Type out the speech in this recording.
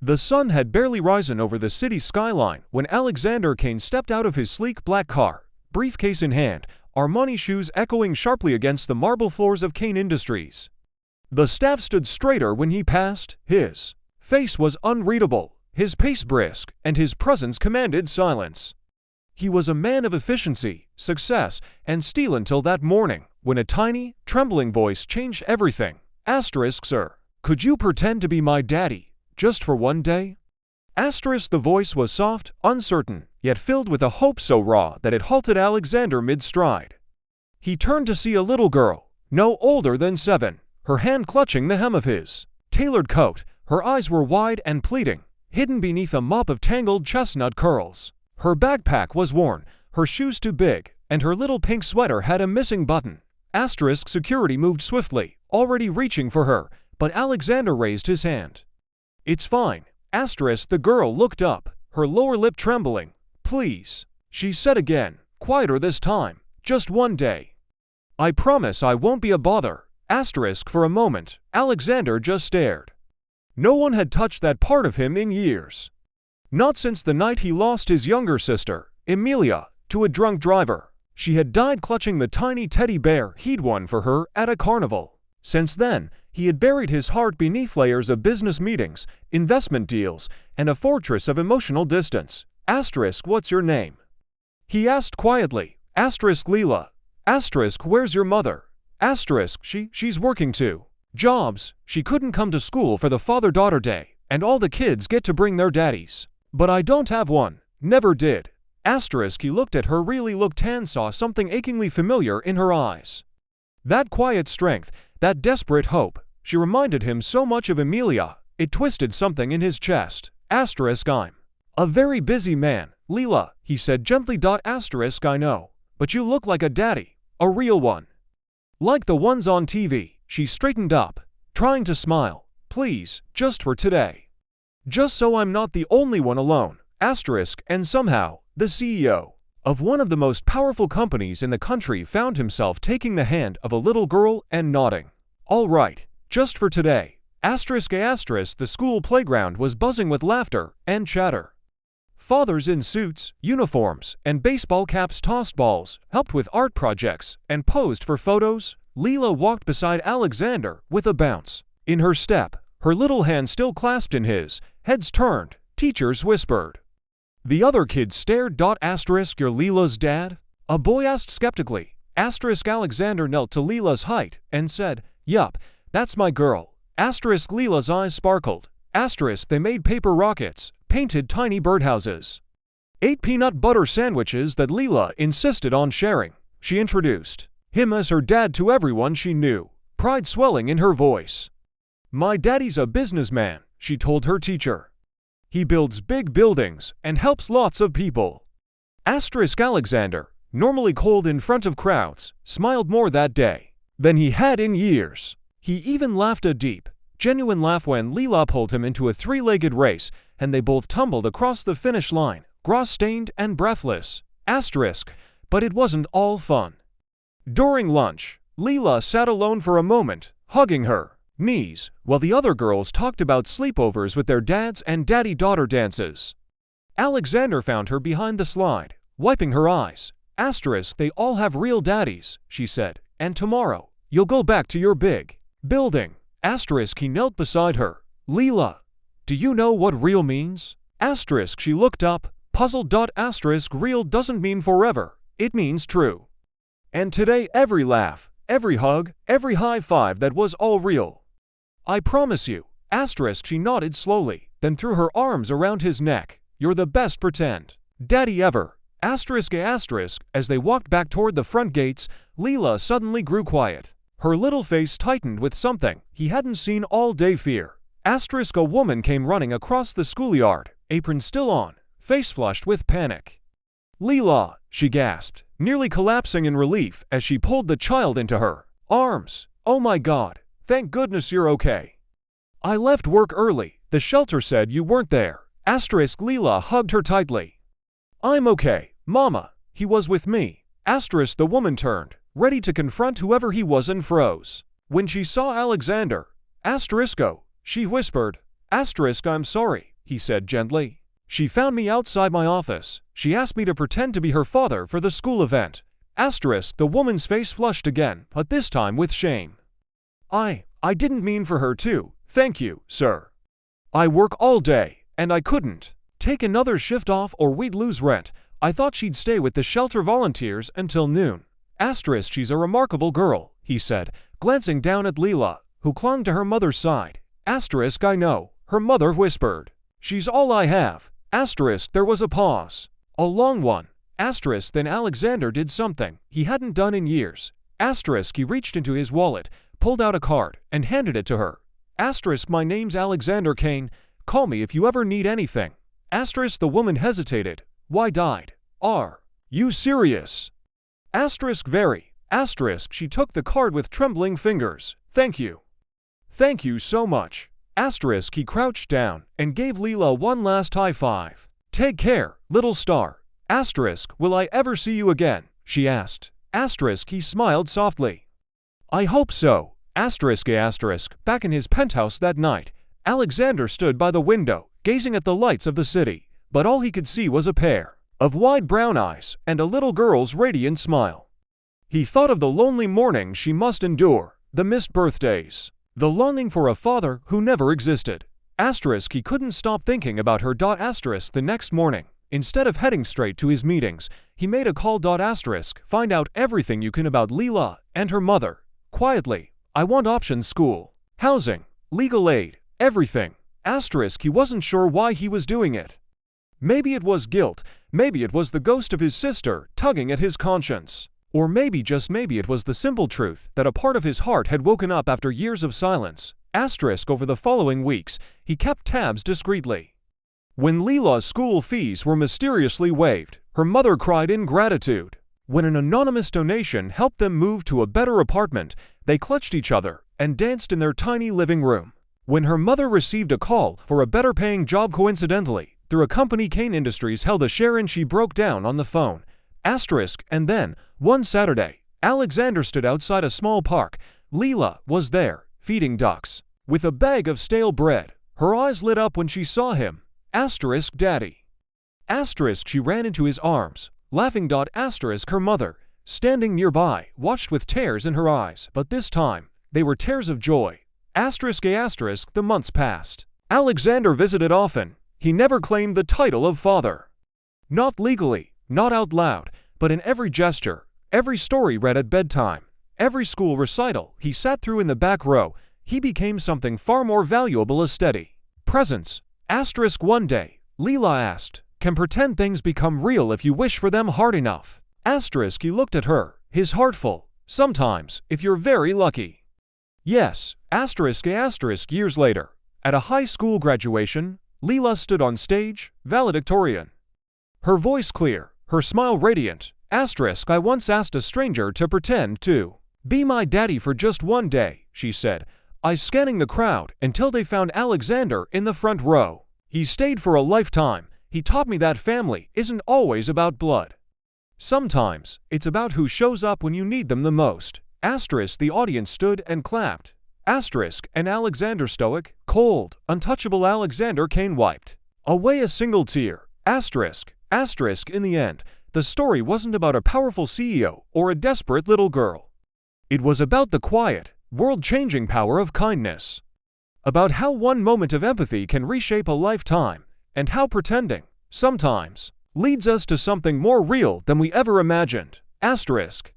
The sun had barely risen over the city skyline when Alexander Kane stepped out of his sleek black car, briefcase in hand, Armani shoes echoing sharply against the marble floors of Kane Industries. The staff stood straighter when he passed. His face was unreadable, his pace brisk, and his presence commanded silence. He was a man of efficiency, success, and steel until that morning, when a tiny, trembling voice changed everything. Sir, could you pretend to be my daddy, just for one day? The voice was soft, uncertain, yet filled with a hope so raw that it halted Alexander mid-stride. He turned to see a little girl, no older than 7, her hand clutching the hem of his tailored coat. Her eyes were wide and pleading, hidden beneath a mop of tangled chestnut curls. Her backpack was worn, her shoes too big, and her little pink sweater had a missing button. Security moved swiftly, already reaching for her, but Alexander raised his hand. "It's fine." The girl looked up, her lower lip trembling. "Please," she said again, quieter this time, "just one day. I promise I won't be a bother." For a moment, Alexander just stared. No one had touched that part of him in years. Not since the night he lost his younger sister, Emilia, to a drunk driver. She had died clutching the tiny teddy bear he'd won for her at a carnival. Since then, he had buried his heart beneath layers of business meetings, investment deals, and a fortress of emotional distance. "What's your name?" he asked quietly. "Lila." "Where's your mother?" She's working 2 jobs. She couldn't come to school for the father-daughter day, and all the kids get to bring their daddies. But I don't have one. Never did." He looked at her, really looked, and saw something achingly familiar in her eyes. That quiet strength, that desperate hope. She reminded him so much of Emilia. It twisted something in his chest. "I'm a very busy man, Lila," he said gently. "I know, but you look like a daddy, a real one. Like the ones on TV." She straightened up, trying to smile. "Please, just for today. Just so I'm not the only one alone." And somehow, the CEO of one of the most powerful companies in the country found himself taking the hand of a little girl and nodding. "All right, just for today." The school playground was buzzing with laughter and chatter. Fathers in suits, uniforms, and baseball caps tossed balls, helped with art projects, and posed for photos. Lila walked beside Alexander with a bounce in her step, her little hand still clasped in his. Heads turned, teachers whispered. The other kids stared. "You're Lila's dad?" a boy asked skeptically. Alexander knelt to Lila's height and said, "Yup, that's my girl." Lila's eyes sparkled. They made paper rockets, painted tiny birdhouses, ate peanut butter sandwiches that Lila insisted on sharing. She introduced him as her dad to everyone she knew, pride swelling in her voice. "My daddy's a businessman," she told her teacher. "He builds big buildings and helps lots of people." Alexander, normally cold in front of crowds, smiled more that day than he had in years. He even laughed a deep, genuine laugh when Lila pulled him into a 3-legged race, and they both tumbled across the finish line, grass-stained and breathless. But it wasn't all fun. During lunch, Lila sat alone for a moment, hugging her knees, while the other girls talked about sleepovers with their dads and daddy-daughter dances. Alexander found her behind the slide, wiping her eyes. "They all have real daddies," she said, "and tomorrow, you'll go back to your big building." He knelt beside her. "Lila, do you know what real means?" She looked up, puzzled. "Real doesn't mean forever, it means true. And today every laugh, every hug, every high five, that was all real. I promise you." She nodded slowly, then threw her arms around his neck. "You're the best pretend daddy ever." As they walked back toward the front gates, Lila suddenly grew quiet. Her little face tightened with something he hadn't seen all day: fear. A woman came running across the schoolyard, apron still on, face flushed with panic. "Lila," she gasped, nearly collapsing in relief as she pulled the child into her arms. "Oh my God, thank goodness you're okay." "I left work early. The shelter said you weren't there." Lila hugged her tightly. "I'm okay, Mama. He was with me." The woman turned, ready to confront whoever he was, and froze. When she saw Alexander, she whispered, "I'm sorry, he said gently. She found me outside my office. She asked me to pretend to be her father for the school event. Asterisk, the woman's face flushed again, but this time with shame. I didn't mean for her to. Thank you, sir. I work all day, and I couldn't take another shift off or we'd lose rent. I thought she'd stay with the shelter volunteers until noon. Asterisk, she's a remarkable girl, he said, glancing down at Lila, who clung to her mother's side. Asterisk, I know, her mother whispered. She's all I have. Asterisk, there was a pause. A long one. Asterisk, then Alexander did something he hadn't done in years. Asterisk, he reached into his wallet, pulled out a card, and handed it to her. Asterisk, my name's Alexander Kane. Call me if you ever need anything. Asterisk, the woman hesitated. Why died? Are you serious? Asterisk, very. Asterisk, she took the card with trembling fingers. Thank you. Thank you so much. Asterisk, he crouched down and gave Lila one last high five. Take care, little star. Asterisk, will I ever see you again? She asked. Asterisk, he smiled softly. I hope so. Asterisk, back in his penthouse that night, Alexander stood by the window, gazing at the lights of the city, but all he could see was a pair of wide brown eyes and a little girl's radiant smile. He thought of the lonely mornings she must endure, the missed birthdays, the longing for a father who never existed. Asterisk, he couldn't stop thinking about her. Asterisk, the next morning, instead of heading straight to his meetings, he made a call. Asterisk, find out everything you can about Lila and her mother. Quietly, I want options, school, housing, legal aid, everything. Asterisk, he wasn't sure why he was doing it. Maybe it was guilt, maybe it was the ghost of his sister tugging at his conscience. Or maybe, just maybe, it was the simple truth that a part of his heart had woken up after years of silence. Asterisk, over the following weeks, he kept tabs discreetly. When Lila's school fees were mysteriously waived, her mother cried in gratitude. When an anonymous donation helped them move to a better apartment, they clutched each other and danced in their tiny living room. When her mother received a call for a better-paying job coincidentally through a company Kane Industries held a share in, she broke down on the phone. Asterisk, and then, one Saturday, Alexander stood outside a small park. Lila was there, feeding ducks, with a bag of stale bread. Her eyes lit up when she saw him. Asterisk, Daddy. Asterisk, she ran into his arms, laughing. Asterisk, her mother, standing nearby, watched with tears in her eyes, but this time, they were tears of joy. Asterisk, the months passed. Alexander visited often. He never claimed the title of father. Not legally, not out loud, but in every gesture, every story read at bedtime, every school recital he sat through in the back row, he became something far more valuable: a steady presence. Asterisk, one day, Lila asked, can pretend things become real if you wish for them hard enough? Asterisk, he looked at her, his heart full. Sometimes, if you're very lucky. Yes. Asterisk, years later, at a high school graduation, Lila stood on stage, valedictorian. Her voice clear, her smile radiant. Asterisk, I once asked a stranger to pretend to be my daddy for just one day, she said, eyes scanning the crowd until they found Alexander in the front row. He stayed for a lifetime. He taught me that family isn't always about blood. Sometimes, it's about who shows up when you need them the most. Asterisk, the audience stood and clapped. Asterisk, and Alexander, stoic, cold, untouchable Alexander Kane, wiped away a single tear. Asterisk, in the end, the story wasn't about a powerful CEO or a desperate little girl. It was about the quiet, world-changing power of kindness. About how one moment of empathy can reshape a lifetime, and how pretending, sometimes, leads us to something more real than we ever imagined. Asterisk.